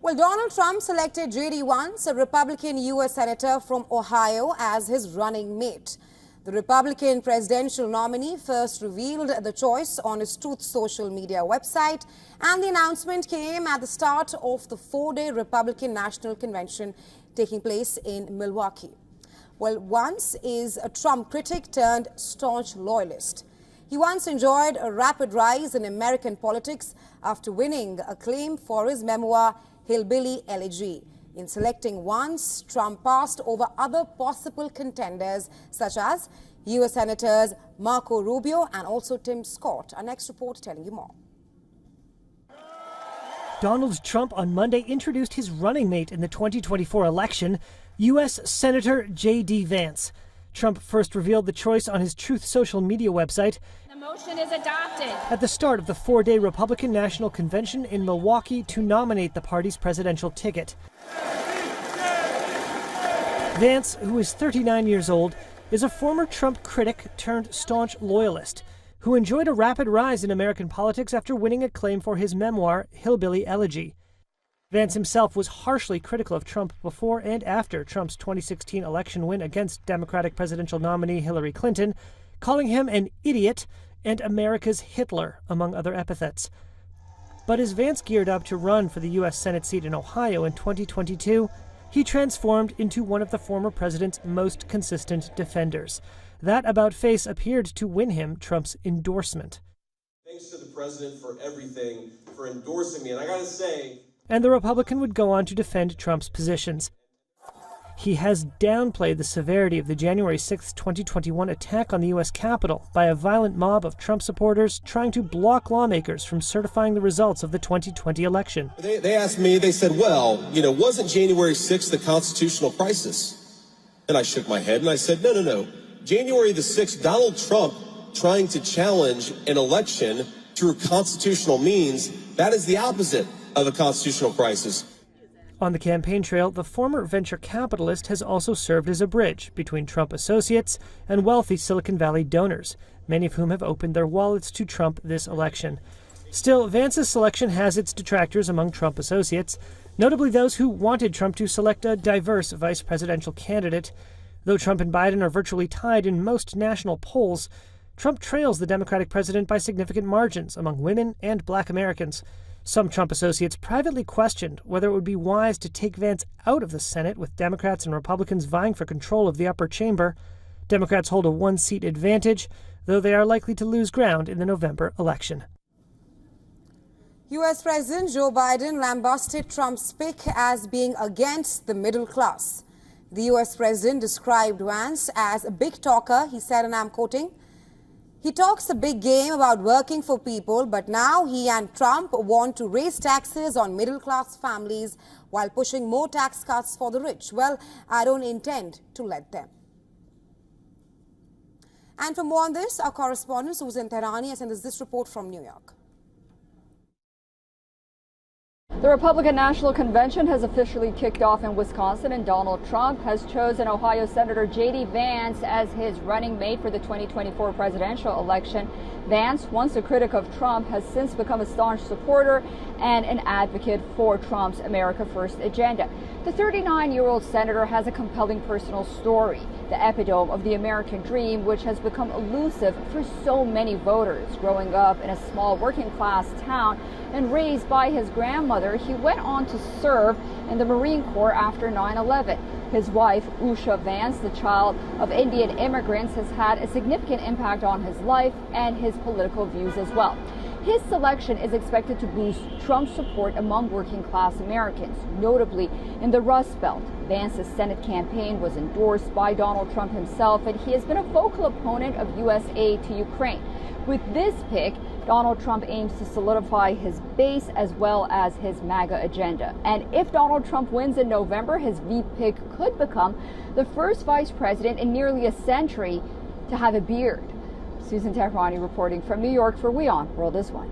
Well, Donald Trump selected J.D. Vance, a Republican U.S. Senator from Ohio, as his running mate. The Republican presidential nominee first revealed the choice on his Truth social media website, and the announcement came at the start of the four-day Republican National Convention taking place in Milwaukee. Well, Vance is a Trump critic turned staunch loyalist. He once enjoyed a rapid rise in American politics after winning acclaim for his memoir, Hillbilly Elegy. In selecting Vance, Trump passed over other possible contenders such as U.S. Senators Marco Rubio and also Tim Scott. Our next report telling you more. Donald Trump on Monday introduced his running mate in the 2024 election, U.S. Senator J.D. Vance. Trump first revealed the choice on his Truth social media website. The motion is adopted. At the start of the four-day Republican National Convention in Milwaukee to nominate the party's presidential ticket. Vance, who is 39 years old, is a former Trump critic turned staunch loyalist who enjoyed a rapid rise in American politics after winning acclaim for his memoir, Hillbilly Elegy. Vance himself was harshly critical of Trump before and after Trump's 2016 election win against Democratic presidential nominee Hillary Clinton, calling him an idiot and America's Hitler, among other epithets. But as Vance geared up to run for the U.S. Senate seat in Ohio in 2022, he transformed into one of the former president's most consistent defenders. That about-face appeared to win him Trump's endorsement. Thanks to the president for everything, for endorsing me, and I gotta say... And the Republican would go on to defend Trump's positions. He has downplayed the severity of the January 6, 2021 attack on the U.S. Capitol by a violent mob of Trump supporters trying to block lawmakers from certifying the results of the 2020 election. They asked me, they said, well, wasn't January 6th the constitutional crisis? And I shook my head and I said, no. January the 6th, Donald Trump trying to challenge an election through constitutional means, that is the opposite of a constitutional crisis. On the campaign trail, the former venture capitalist has also served as a bridge between Trump associates and wealthy Silicon Valley donors, many of whom have opened their wallets to Trump this election. Still, Vance's selection has its detractors among Trump associates, notably those who wanted Trump to select a diverse vice presidential candidate. Though Trump and Biden are virtually tied in most national polls, Trump trails the Democratic president by significant margins among women and Black Americans. Some Trump associates privately questioned whether it would be wise to take Vance out of the Senate with Democrats and Republicans vying for control of the upper chamber. Democrats hold a one-seat advantage, though they are likely to lose ground in the November election. U.S. President Joe Biden lambasted Trump's pick as being against the middle class. The U.S. president described Vance as a big talker. He said, and I'm quoting, "He talks a big game about working for people, but now he and Trump want to raise taxes on middle-class families while pushing more tax cuts for the rich. Well, I don't intend to let them." And for more on this, our correspondent Susan Tehrani has sent us this report from New York. The Republican National Convention has officially kicked off in Wisconsin, and Donald Trump has chosen Ohio Senator J.D. Vance as his running mate for the 2024 presidential election. Vance, once a critic of Trump, has since become a staunch supporter and an advocate for Trump's America First agenda. The 39-year-old senator has a compelling personal story, the epitome of the American dream, which has become elusive for so many voters. Growing up in a small working-class town and raised by his grandmother, he went on to serve in the Marine Corps after 9/11. His wife, Usha Vance, the child of Indian immigrants, has had a significant impact on his life and his political views as well. His selection is expected to boost Trump's support among working-class Americans, notably in the Rust Belt. Vance's Senate campaign was endorsed by Donald Trump himself, and he has been a vocal opponent of U.S. aid to Ukraine. With this pick, Donald Trump aims to solidify his base as well as his MAGA agenda. And if Donald Trump wins in November, his V pick could become the first vice president in nearly a century to have a beard. Susan Tehrani reporting from New York for WION World is One.